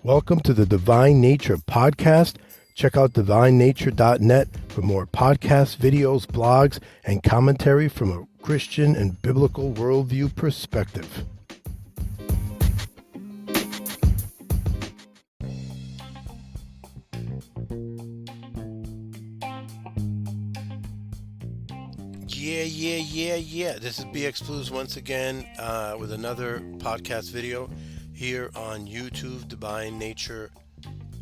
Welcome to the Divine Nature Podcast. Check out divinenature.net for more podcasts, videos, blogs, and commentary from a Christian and biblical worldview perspective. Yeah. This is BX Blues once again with another podcast video here on YouTube, Divine Nature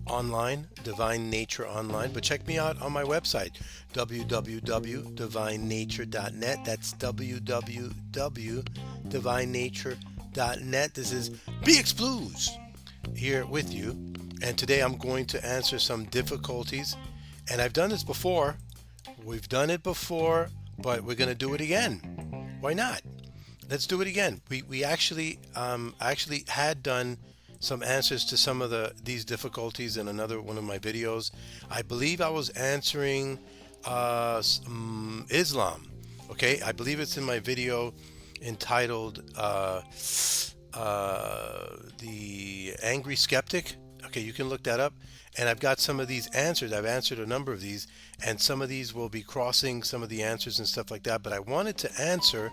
Online. But check me out on my website, www.divinenature.net. That's www.divinenature.net. This is BX Blues here with you, and today I'm going to answer some difficulties, and I've done this before. We've done it before, but we're going to do it again. Why not? Let's do it again. We actually had done some answers to some of these difficulties in another one of my videos. I believe I was answering Islam. Okay, I believe it's in my video entitled The Angry Skeptic. Okay, you can look that up. And I've got some of these answers. I've answered a number of these, and some of these will be crossing some of the answers and stuff like that. But I wanted to answer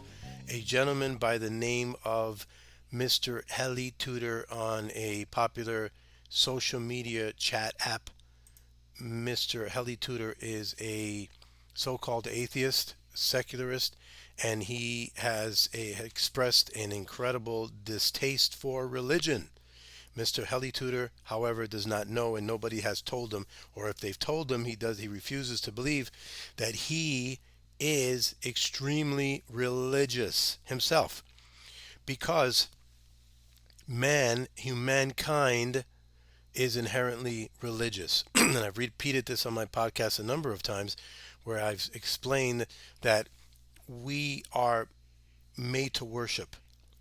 a gentleman by the name of Mr. Helitutor on a popular social media chat app. Mr. Helitutor is a so-called atheist, secularist, and he has expressed an incredible distaste for religion. Mr. Helitutor, however, does not know, and nobody has told him, or if they've told him, he refuses to believe that he is extremely religious himself, because humankind is inherently religious. And I've repeated this on my podcast a number of times, where I've explained that we are made to worship.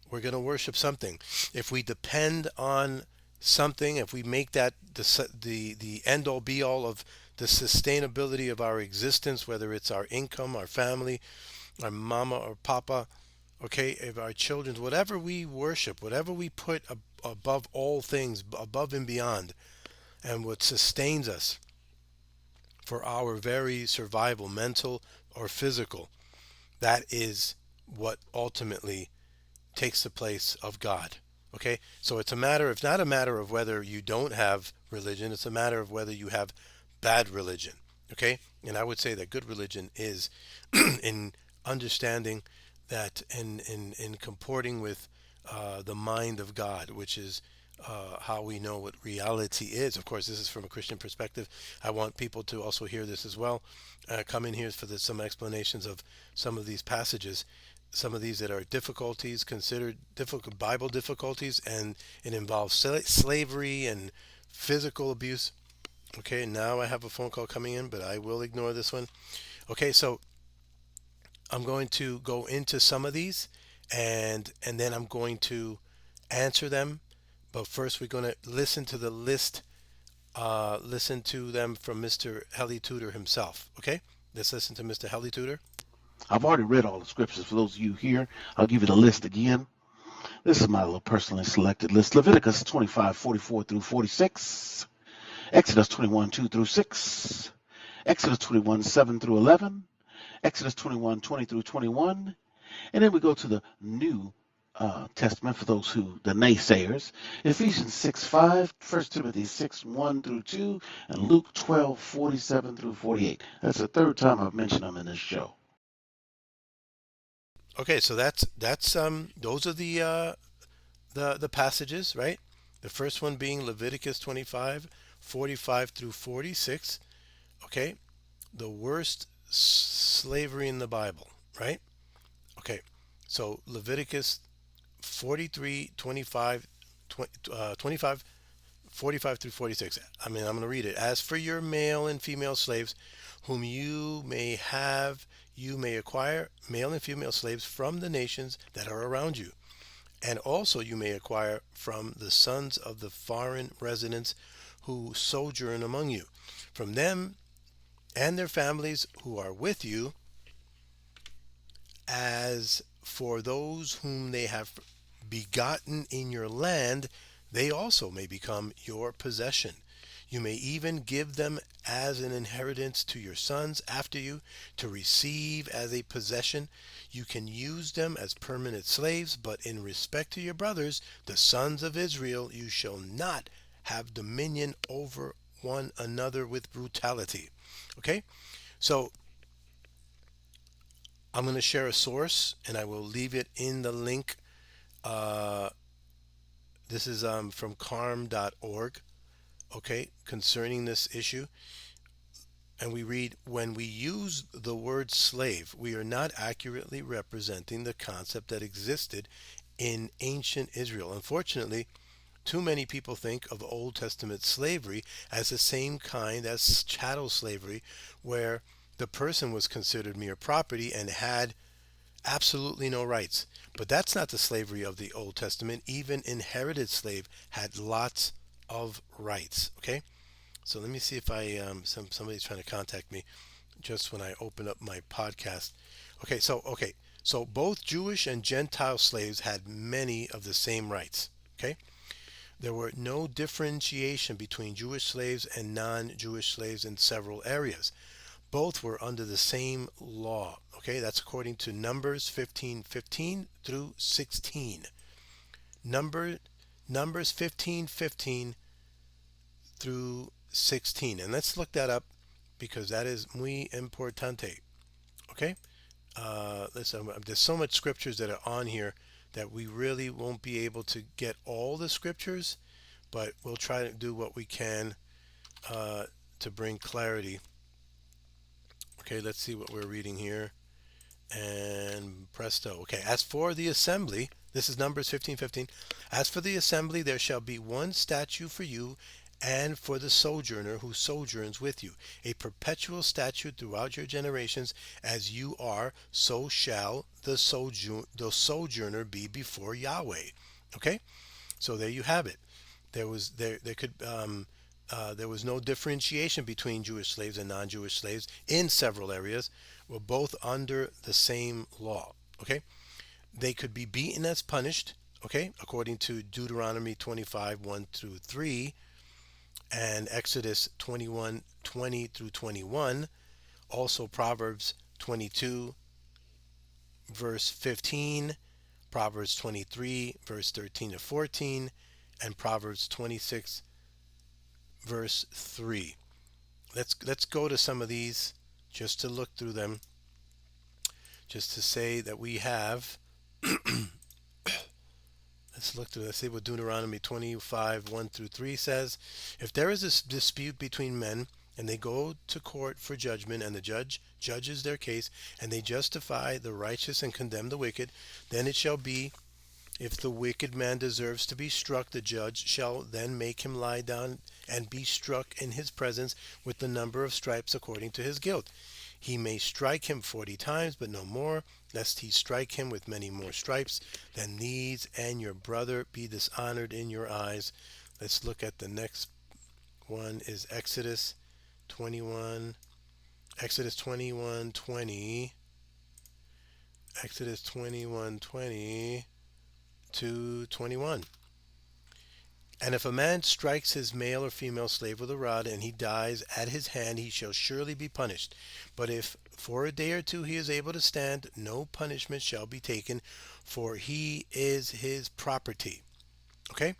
We're going to worship something. If we depend on something, if we make that the end all be all of the sustainability of our existence, whether it's our income, our family, our mama or papa, okay, if our children, whatever we worship, whatever we put above all things, above and beyond, and what sustains us for our very survival, mental or physical, that is what ultimately takes the place of God. Okay, so it's not a matter of whether you don't have religion, it's a matter of whether you have bad religion. Okay, and I would say that good religion is in understanding that, in comporting with the mind of God, which is how we know what reality is. Of course, this is from a Christian perspective. I want people to also hear this as well. Come in here for some explanations of some of these passages, some of these that are difficulties, considered difficult Bible difficulties, and it involves slavery and physical abuse. Okay, now I have a phone call coming in, but I will ignore this one. Okay, so I'm going to go into some of these, and then I'm going to answer them. But first, we're going to listen to the list. Listen to them from Mr. Helitutor himself. Okay, let's listen to Mr. Helitutor. I've already read all the scriptures. For those of you here, I'll give you the list again. This is my little personally selected list. Leviticus 25:44 through 46. Exodus 21:2 through 6. Exodus 21:7 through 11. Exodus 21:20 through 21. And then we go to the New Testament for those the naysayers. Ephesians 6:5, 1 Timothy 6:1 through 2, and Luke 12:47 through 48. That's the third time I've mentioned them in this show. Okay, so that's those are the passages, right? The first one being Leviticus 25:45 through 46. Okay, the worst slavery in the Bible, right? Okay, so Leviticus 43:25, 25, 45 through 46. I'm going to read it. As for your male and female slaves, whom you may acquire male and female slaves from the nations that are around you. And also you may acquire from the sons of the foreign residents who sojourn among you, from them and their families who are with you, as for those whom they have begotten in your land, They also may become your possession. You may even give them as an inheritance to your sons after you to receive as a possession. You can use them as permanent slaves, but in respect to your brothers, the sons of Israel, you shall not have dominion over one another with brutality. Okay? So I'm going to share a source and I will leave it in the link. Uh, this is from carm.org, okay, concerning this issue. And we read, when we use the word slave, we are not accurately representing the concept that existed in ancient Israel. Unfortunately, too many people think of Old Testament slavery as the same kind as chattel slavery, where the person was considered mere property and had absolutely no rights. But that's not the slavery of the Old Testament. Even inherited slave had lots of rights. Okay, so let me see if I somebody's trying to contact me just when I open up my podcast. So both Jewish and Gentile slaves had many of the same rights. Okay, there were no differentiation between Jewish slaves and non-Jewish slaves in several areas. Both were under the same law. Okay, that's according to Numbers 15:15 through 16. Number Numbers 15:15 through 16. And let's look that up because that is muy importante. Okay? There's so much scriptures that are on here that we really won't be able to get all the scriptures, but we'll try to do what we can uh, to bring clarity. Okay, let's see what we're reading here. And presto. Okay, as for the assembly, this is Numbers 15:15. As for the assembly, there shall be one statute for you and for the sojourner who sojourns with you, a perpetual statute throughout your generations. As you are, so shall the sojourner be before Yahweh. Okay, so there you have it. There was no differentiation between Jewish slaves and non-Jewish slaves in several areas. Were both under the same law. Okay, they could be beaten as punished. Okay, according to Deuteronomy 25:1 through 3 and Exodus 21:20 through 21. Also Proverbs 22 verse 15, Proverbs 23 verse 13 to 14, and Proverbs 26 verse 3. Let's go to some of these just to look through them, just to say that we have. Let's see what Deuteronomy 25:1 through 3 says. If there is a dispute between men, and they go to court for judgment, and the judge judges their case, and they justify the righteous and condemn the wicked, then it shall be, if the wicked man deserves to be struck, the judge shall then make him lie down and be struck in his presence with the number of stripes according to his guilt. He may strike him 40 times, but no more, lest he strike him with many more stripes than these, and your brother be dishonored in your eyes. Let's look at the next one is Exodus 21. Exodus 21:20. Exodus 21:20 to 21. And if a man strikes his male or female slave with a rod, and he dies at his hand, he shall surely be punished. But if for a day or two he is able to stand, no punishment shall be taken, for he is his property. Okay?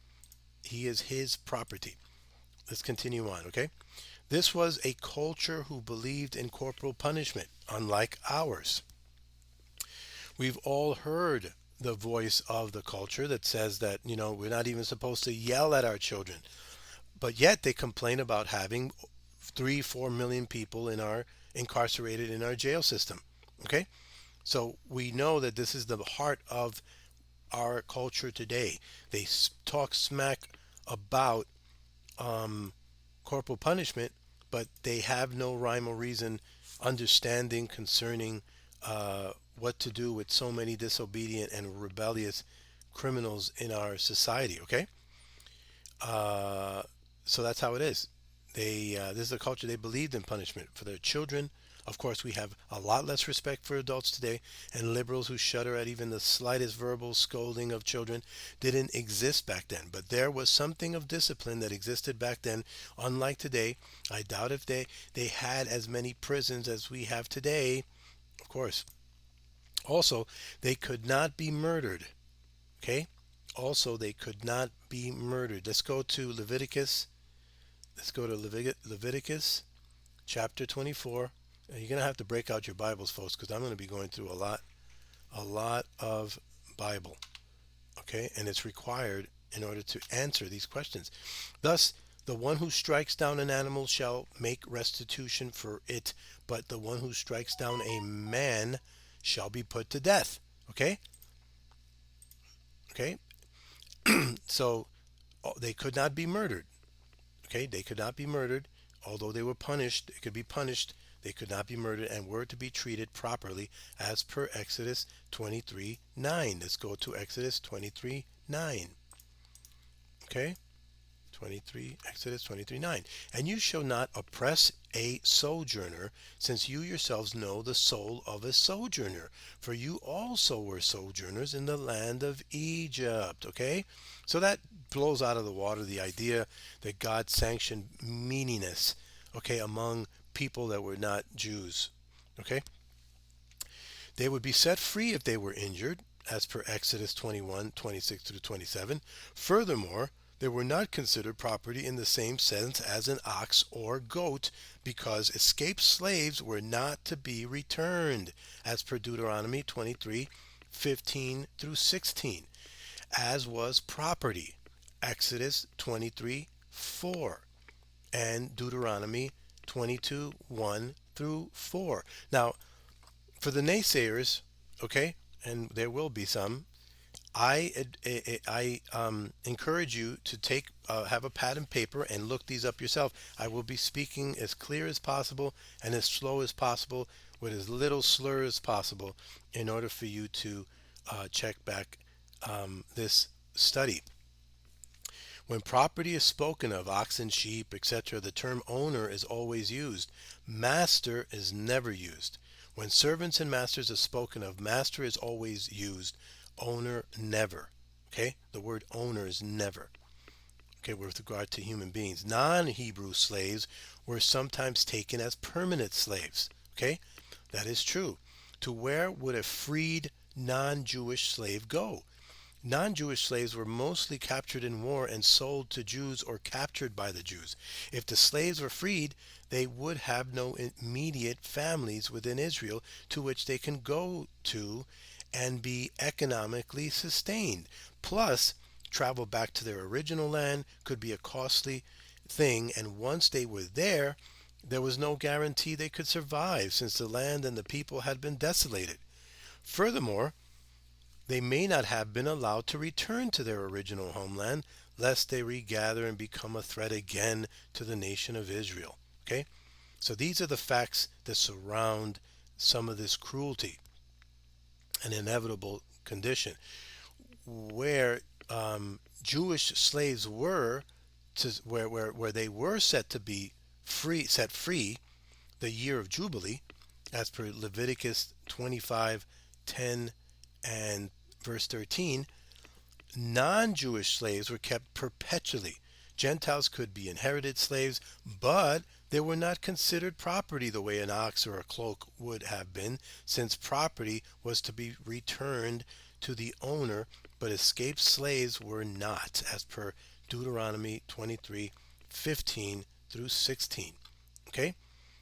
He is his property. Let's continue on, okay? This was a culture who believed in corporal punishment, unlike ours. We've all heard the voice of the culture that says that, we're not even supposed to yell at our children. But yet they complain about having 3, 4 million people incarcerated in our jail system. Okay? So we know that this is the heart of our culture today. They talk smack about um, corporal punishment, but they have no rhyme or reason understanding concerning what to do with so many disobedient and rebellious criminals in our society. Okay, so that's how it is. This is a culture they believed in punishment for their children Of course, we have a lot less respect for adults today, and liberals who shudder at even the slightest verbal scolding of children didn't exist back then. But there was something of discipline that existed back then, unlike today. I doubt if they had as many prisons as we have today, of course. Also, they could not be murdered. Okay? Also, they could not be murdered. Let's go to Leviticus. Let's go to Leviticus chapter 24. You're going to have to break out your Bibles, folks, because I'm going to be going through a lot of Bible. Okay? And it's required in order to answer these questions. Thus, the one who strikes down an animal shall make restitution for it, but the one who strikes down a man shall be put to death. Okay? Okay? So they could not be murdered. Okay? They could not be murdered. Although they were punished, they could be punished. They could not be murdered and were to be treated properly as per Exodus 23:9. Let's go to Exodus 23:9. Okay? 23, Exodus 23:9. And you shall not oppress a sojourner, since you yourselves know the soul of a sojourner, for you also were sojourners in the land of Egypt. Okay? So that blows out of the water the idea that God sanctioned meaniness, okay, among people that were not Jews. Okay? They would be set free if they were injured, as per Exodus 21:26 through 27. Furthermore, they were not considered property in the same sense as an ox or goat, because escaped slaves were not to be returned, as per Deuteronomy 23:15 through 16, as was property, Exodus 23:4, and Deuteronomy 22:1 through 4. Now, for the naysayers, okay, and there will be some, I encourage you to have a pad and paper and look these up yourself. I will be speaking as clear as possible and as slow as possible with as little slur as possible in order for you to check back this study. When property is spoken of, oxen, sheep, etc., the term owner is always used. Master is never used. When servants and masters are spoken of, master is always used. Owner, never. Okay? The word owner is never. Okay, with regard to human beings. Non-Hebrew slaves were sometimes taken as permanent slaves. Okay? That is true. To where would a freed non-Jewish slave go? Non-Jewish slaves were mostly captured in war and sold to Jews or captured by the Jews. If the slaves were freed, they would have no immediate families within Israel to which they can go to and be economically sustained. Plus, travel back to their original land could be a costly thing, and once they were there was no guarantee they could survive, since the land and the people had been desolated. Furthermore, they may not have been allowed to return to their original homeland, lest they regather and become a threat again to the nation of Israel. Okay? So these are the facts that surround some of this cruelty, an inevitable condition, where Jewish slaves were where they were set free the year of Jubilee, as per Leviticus 25:10 and verse 13. Non-Jewish slaves were kept perpetually. Gentiles could be inherited slaves, but they were not considered property the way an ox or a cloak would have been, since property was to be returned to the owner, but escaped slaves were not, as per Deuteronomy 23:15 through 16. Okay?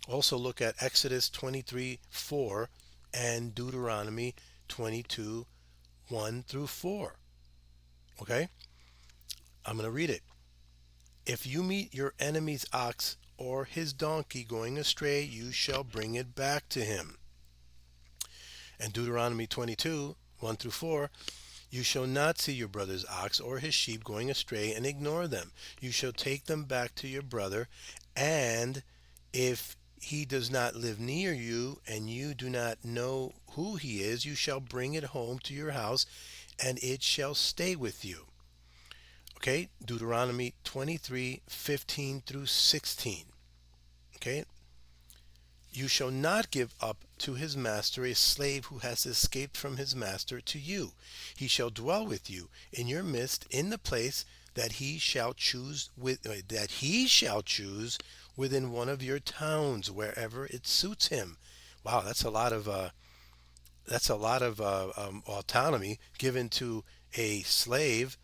Also look at Exodus 23:4 and Deuteronomy 22:1 through 4. Okay? I'm going to read it. If you meet your enemy's ox or his donkey going astray, you shall bring it back to him. And Deuteronomy 22:1 through 4, you shall not see your brother's ox or his sheep going astray and ignore them. You shall take them back to your brother, and if he does not live near you and you do not know who he is, you shall bring it home to your house, and it shall stay with you. Okay, Deuteronomy 23:15 through 16. Okay, You shall not give up to his master a slave who has escaped from his master to you. He shall dwell with you in your midst in the place that he shall choose within one of your towns, wherever it suits him. Wow, that's a lot of autonomy given to a slave.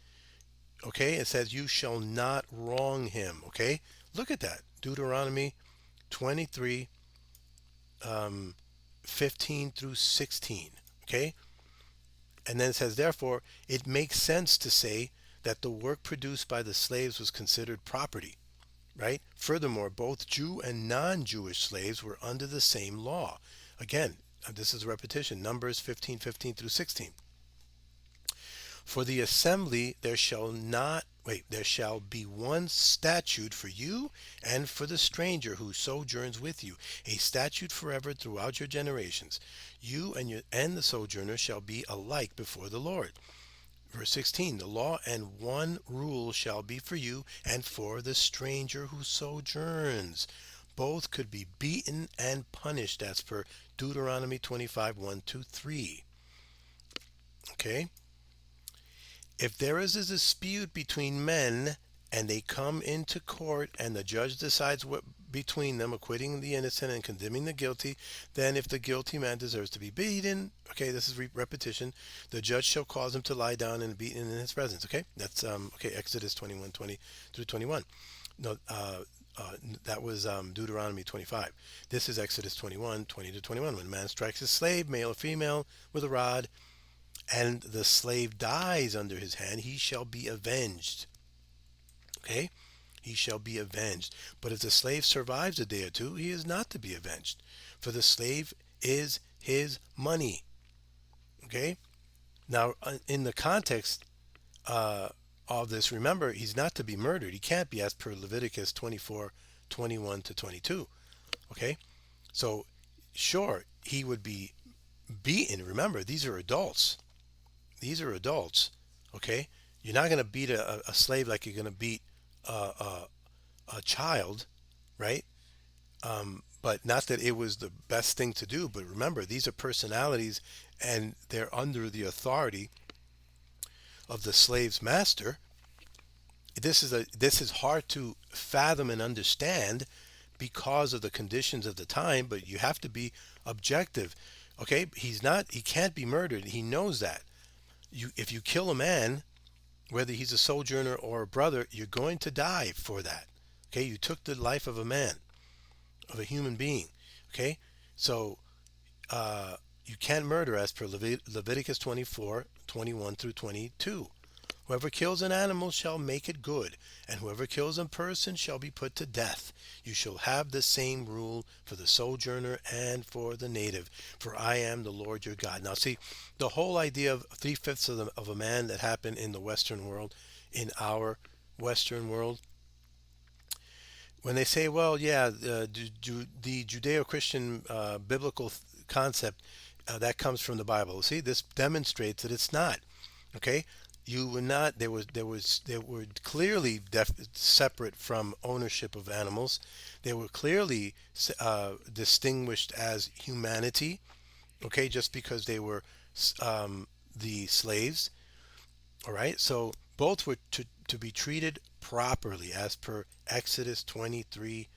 Okay, it says you shall not wrong him. Okay, look at that. Deuteronomy 23, um, 15 through 16. Okay, and then it says, therefore, it makes sense to say that the work produced by the slaves was considered property, right? Furthermore, both Jew and non-Jewish slaves were under the same law. Again, this is a repetition, Numbers 15:15 through 16. For the assembly there shall be one statute for you and for the stranger who sojourns with you, a statute forever throughout your generations. You and the sojourner shall be alike before the Lord. Verse 16, the law and one rule shall be for you and for the stranger who sojourns. Both could be beaten and punished as per Deuteronomy 25, 1 to 3. Okay? If there is a dispute between men and they come into court and the judge decides what between them, acquitting the innocent and condemning the guilty, then if the guilty man deserves to be beaten, okay, this is repetition, the judge shall cause him to lie down and be beaten in his presence. Okay, that's okay. Exodus 21:20 through 21. No, that was Deuteronomy 25. This is Exodus 21:20 to 21. When a man strikes his slave, male or female, with a rod, and the slave dies under his hand, he shall be avenged. Okay? He shall be avenged. But if the slave survives a day or two, he is not to be avenged. For the slave is his money. Okay? Now, in the context of this, remember, he's not to be murdered. He can't be, as per Leviticus 24:21 to 22. Okay? So, sure, he would be beaten. Remember, these are adults. These are adults, okay? You're not going to beat a slave like you're going to beat a child, right? But not that it was the best thing to do, but remember, these are personalities and they're under the authority of the slave's master. This is hard to fathom and understand because of the conditions of the time, but you have to be objective. Okay? He can't be murdered. He knows that. If you kill a man, whether he's a sojourner or a brother, you're going to die for that. Okay, you took the life of a man, of a human being. Okay, so you can't murder as per Leviticus 24:21 through 22. Whoever kills an animal shall make it good, and whoever kills a person shall be put to death. You shall have the same rule for the sojourner and for the native, for I am the Lord your God. Now see, the whole idea of three-fifths of a man that happened in the Western world, in our Western world, when they say, well, yeah, the Judeo-Christian biblical concept, that comes from the Bible. See, this demonstrates that it's not. Okay, you were not. They were clearly separate from ownership of animals. They were clearly distinguished as humanity. Okay, just because they were the slaves. All right, so both were to be treated properly as per Exodus 23:9.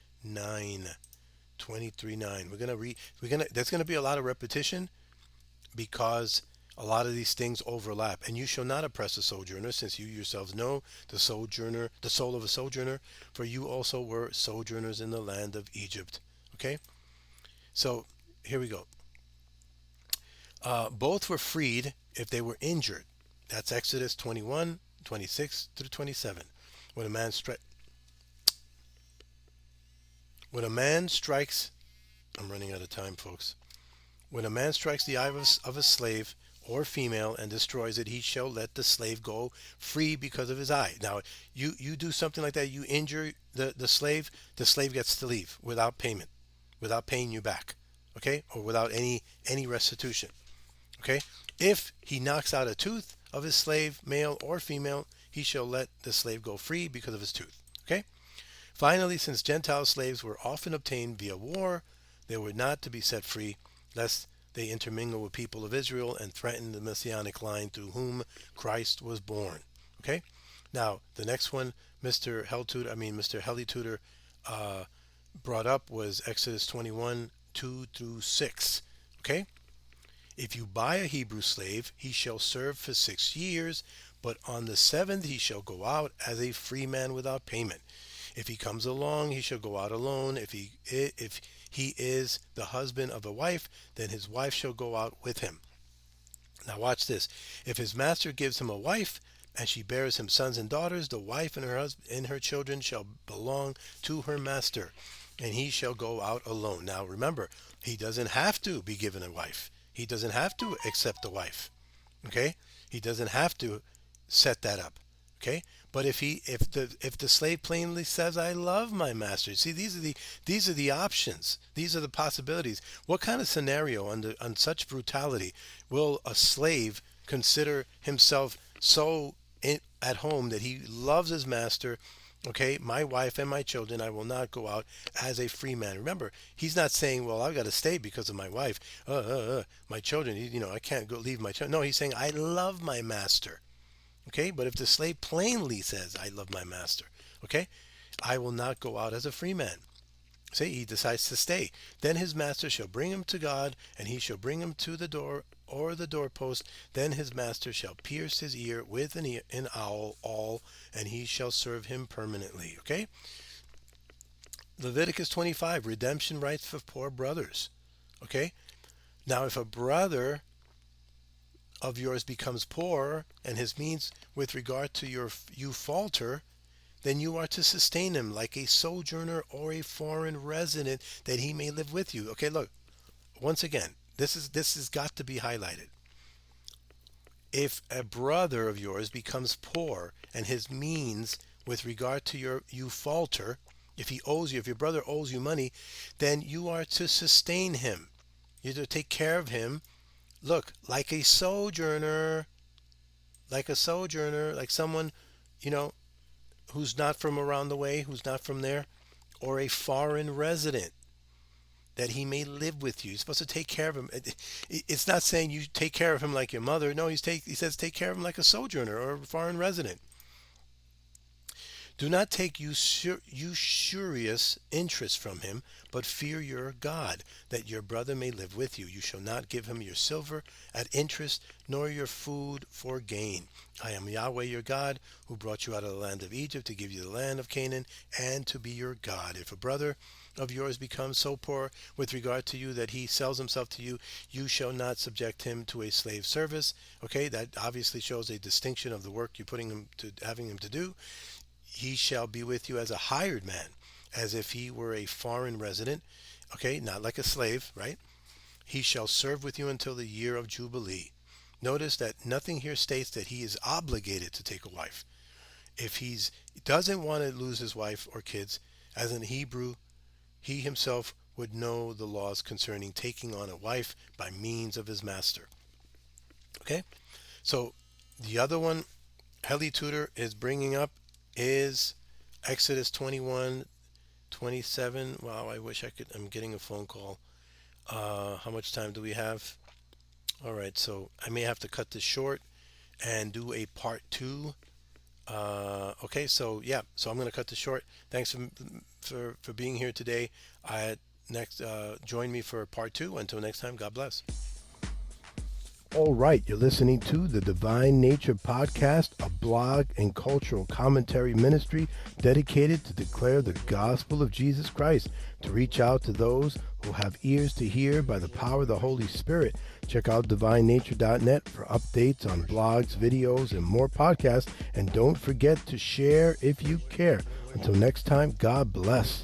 23:9. We're gonna read. There's gonna be a lot of repetition because a lot of these things overlap. And you shall not oppress a sojourner, since you yourselves know the sojourner, the soul of a sojourner, for you also were sojourners in the land of Egypt. Okay, so here we go. Both were freed if they were injured. That's Exodus 21:26 through 27. When a man stri- when a man strikes, I'm running out of time, folks. When a man strikes the eye of a slave or female and destroys it, he shall let the slave go free because of his eye. Now, you do something like that, you injure the slave gets to leave without payment, without paying you back, okay, or without any restitution, okay. If he knocks out a tooth of his slave, male or female, he shall let the slave go free because of his tooth, okay. Finally, since Gentile slaves were often obtained via war, They were not to be set free, lest they intermingle with people of Israel and threaten the messianic line through whom Christ was born. Okay? Now, the next one, Mr. Helitutor brought up was Exodus 21, 2 through 6. Okay? If you buy a Hebrew slave, he shall serve for 6 years, but on the seventh he shall go out as a free man without payment. If he comes along, he shall go out alone. If he is the husband of a wife, then his wife shall go out with him. Now watch this. If his master gives him a wife, and she bears him sons and daughters, the wife and her husband and her children shall belong to her master, and he shall go out alone. Now remember, he doesn't have to be given a wife. He doesn't have to accept a wife. Okay? He doesn't have to set that up. Okay? But if the slave plainly says, "I love my master," see, these are the options. These are the possibilities. What kind of scenario on such brutality will a slave consider himself so at home that he loves his master? Okay, my wife and my children, I will not go out as a free man. Remember, he's not saying, "Well, I've got to stay because of my wife, my children. I can't go leave my children." No, he's saying, "I love my master." Okay, but if the slave plainly says, "I love my master," okay, I will not go out as a free man. See, he decides to stay. Then his master shall bring him to God, and he shall bring him to the door or the doorpost. Then his master shall pierce his ear with an awl, and he shall serve him permanently. Okay? Leviticus 25, redemption rights for poor brothers. Okay? Now, if a brother of yours becomes poor, and his means with regard to you falter, then you are to sustain him like a sojourner or a foreign resident, that he may live with you. Okay, look, once again, this has got to be highlighted. If a brother of yours becomes poor and his means with regard to you falter, if your brother owes you money, then you are to sustain him. You're to take care of him. Look, like a sojourner, like someone, who's not from around the way, who's not from there, or a foreign resident, that he may live with you. You're supposed to take care of him. It's not saying you take care of him like your mother. No, he says take care of him like a sojourner or a foreign resident. Do not take usurious interest from him, but fear your God, that your brother may live with you. You shall not give him your silver at interest, nor your food for gain. I am Yahweh your God, who brought you out of the land of Egypt to give you the land of Canaan, and to be your God. If a brother of yours becomes so poor with regard to you that he sells himself to you, you shall not subject him to a slave service. Okay, that obviously shows a distinction of the work you're having him to do. He shall be with you as a hired man, as if he were a foreign resident. Okay, not like a slave, right? He shall serve with you until the year of Jubilee. Notice that nothing here states that he is obligated to take a wife. If he doesn't want to lose his wife or kids, as in Hebrew, he himself would know the laws concerning taking on a wife by means of his master. Okay, so the other one Helitutor is bringing up is Exodus 21, 27. Wow, I wish I could. I'm getting a phone call. How much time do we have? All right, so I may have to cut this short and do a part 2. Okay, so yeah, so I'm going to cut this short. Thanks for being here today. Join me for part 2. Until next time, God bless. All right, you're listening to the Divine Nature Podcast, a blog and cultural commentary ministry dedicated to declare the gospel of Jesus Christ, to reach out to those who have ears to hear by the power of the Holy Spirit. Check out divinenature.net for updates on blogs, videos, and more podcasts. And don't forget to share if you care. Until next time, God bless.